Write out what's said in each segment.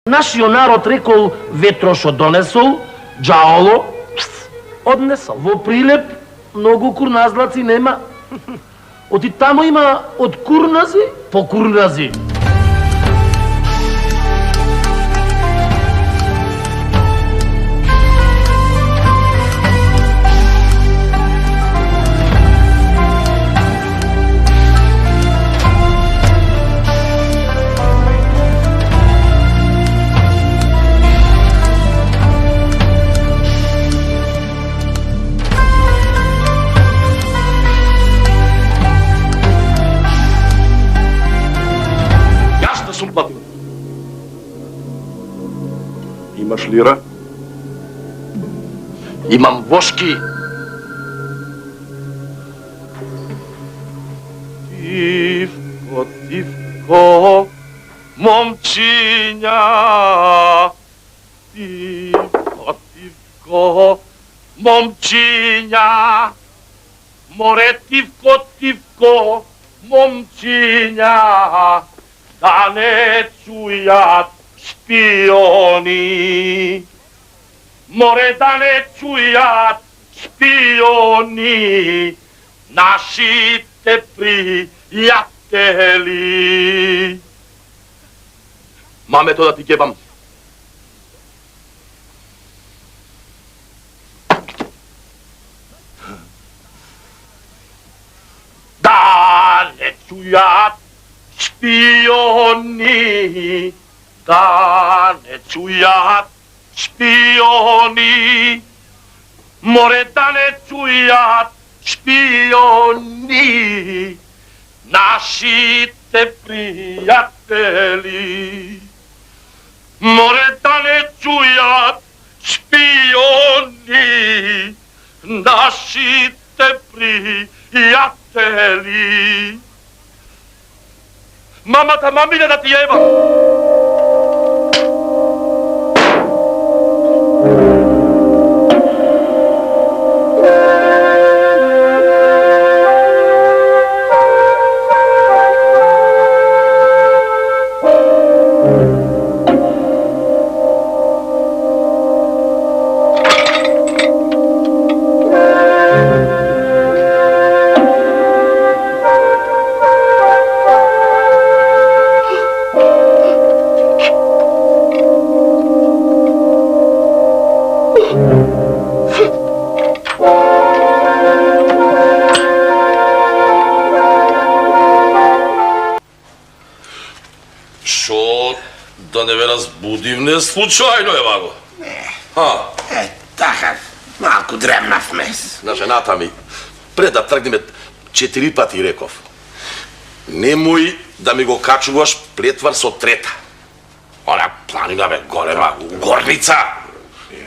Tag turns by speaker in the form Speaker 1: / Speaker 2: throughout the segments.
Speaker 1: Нашиот народ рекол ветро што донесол, джаоло однесол. Во Прилеп многу курназлаци нема. Оти тамо има од курнази по курнази.
Speaker 2: Имаш лира?
Speaker 1: Имам вошки.
Speaker 2: Тивко, тивко, момчиња. Тивко, тивко, момчиња. Море тивко, тивко, момчиња. Да не чујат шпиони. Море да не чујат шпиони нашите пријатели. Мамето да ти ќебам. Да не чујат шпиони. Да не чујат шпиони. Море да не чујат шпиони нашите пријатели. Море да не чујат шпиони нашите пријатели. Мамата, мамине да ти еба. Да не ве разбудивне случајно, ева го.
Speaker 3: Така, малку дремнавме.
Speaker 2: На жената ми, пред да тргнеме 4 пати реков. Немој да ми го качуваш плетвар со трета. Она планина бе, голема, горница.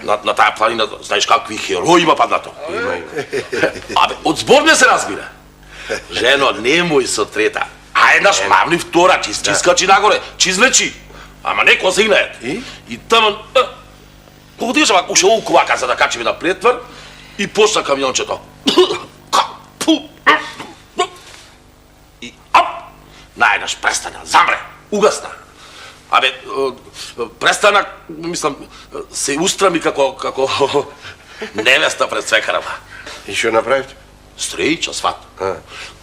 Speaker 2: На таа планина, знаеш какви херои има паднато. Абе, од збор не се разбира. Жено, немој со трета. А еднаш мавни втора, чискачи нагоре, чизлечи. Ама не козинајат. И таман, колку ти ушава уше уквака за да качиме на плетвар и почна камиончето. И ап! Наеднаш престана, замре, угасна. Абе, престана, мислам, се устрами како невеста пред свекарава.
Speaker 3: И што направите?
Speaker 2: Стрејча сват.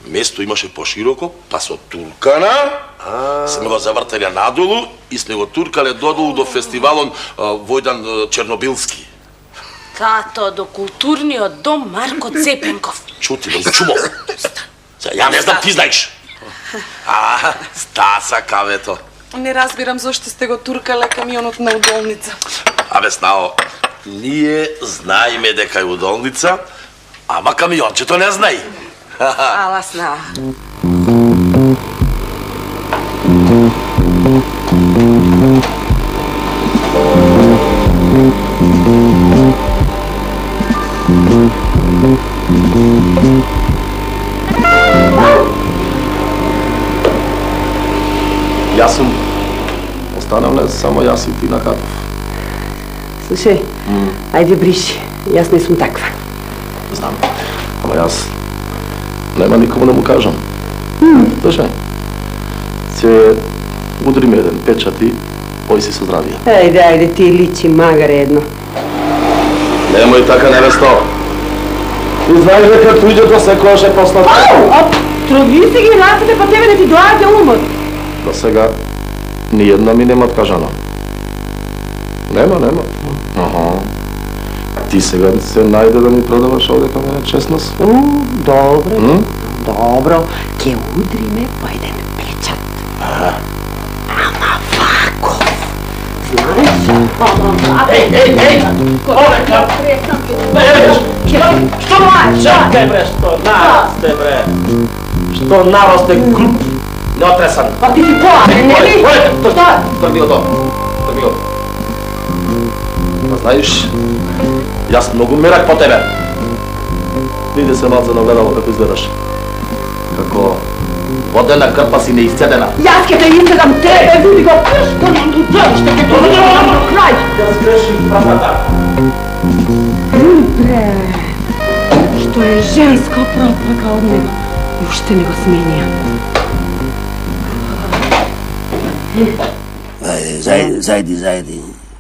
Speaker 2: Место имаше пошироко, па со туркана. Сме го завртеле надолу и сме го туркале додолу до фестивалон Војдан Чернобилски.
Speaker 4: Тато, до културниот дом Марко Цепенков.
Speaker 2: Чути, бе, чумо. Ја не знам, ти знаеш. Стаса кавето.
Speaker 5: Не разбирам зошто сте го туркале камионот на удолница.
Speaker 2: Абе, Снао, ние знаеме дека е удолница, ама камиончето не знаи.
Speaker 5: Ала, Снао.
Speaker 2: Јас сум останавме само јас и ти на Катов.
Speaker 6: Слушай, ајде бриши, јас не сум таква.
Speaker 2: Знам, ама јас нема никому да му кажам. Слушај, ќе удриме еден печат и Ој си со здравие.
Speaker 6: Ајде, ти личи магаре едно.
Speaker 2: Немој така, невесто. Ти знаеш дека туѓото секогаш е посладко.
Speaker 6: Троги се ги рацете, па тебе не ти доаѓа умот.
Speaker 2: До сега ни една ми нема откажано. Нема. Аха. Ти сега се најде да ми продаваш овде кај мене честност?
Speaker 6: Добро, ќе удриме по еден печат. Ама вако. Знаеш?
Speaker 1: Еј! Олека! Што чакај бре, што нарасте бре? Што нарасте груп неотресан?
Speaker 6: Па ти си поамен, не ли?
Speaker 1: Олека, трби го тоа.
Speaker 2: Па знаеш, јас многу мерак по тебе. Иде се малце на огледало како изгледаш. Како водена крпа си неисцедена.
Speaker 6: Јас ќе те изгледам тебе, види го, што не гледаш, што ќе те изгледам на крај.
Speaker 1: Ја сгрешив прашата.
Speaker 6: Бре, што е женска пропака од него и уште не го сменија.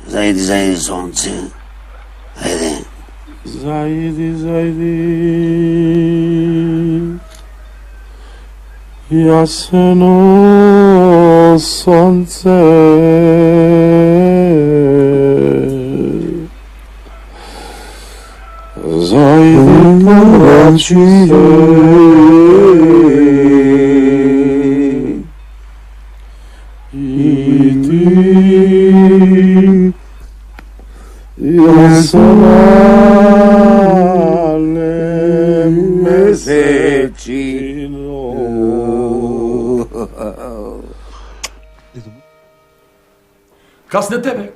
Speaker 3: Зајди, сонце. Ајде.
Speaker 7: Зајди, јасено сонце. Зајди, рачије. И ти јасале месечино.
Speaker 1: Каснете бе,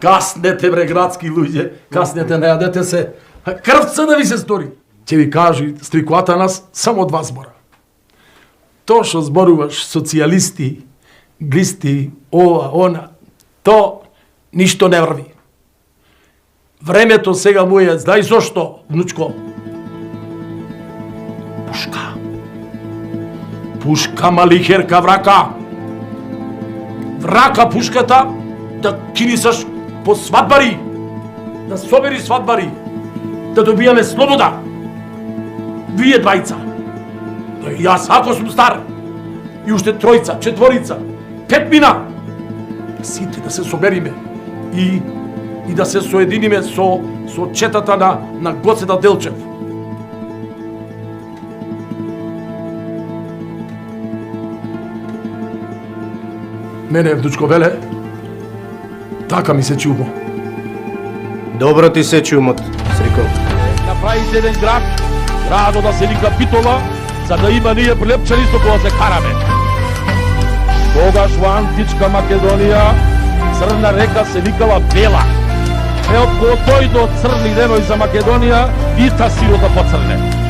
Speaker 1: каснете бре, градски луѓе, каснете, не јадете се. Крвца да ви се стори. Ќе ви кажи стрикуата нас само два збора. То што зборуваш социјалисти, глисти, ова, она, то ништо не врви. Времето сега му е, знај зошто, внучко? Пушка. Пушка малихерка врака. Врака пушката да кинисаш по свадбари, да собери свадбари, да добијаме слобода. Вие двајца. Да и јас, ако сум стар, и уште тројца, четворица, 5 мина, сите да се собериме и да се соединиме со четата на Гоцета Делчев. Мене, внучко Веле, така ми се чумо.
Speaker 7: Добро ти се чумот, Сриков.
Speaker 1: Направите еден градот да се вика Битола, за да има ние прилепчани со кога се караме. Тогаш во античка Македонија Црна река се викала Бела. Од кога дојдо црни деној за Македонија, и та сирота поцрне.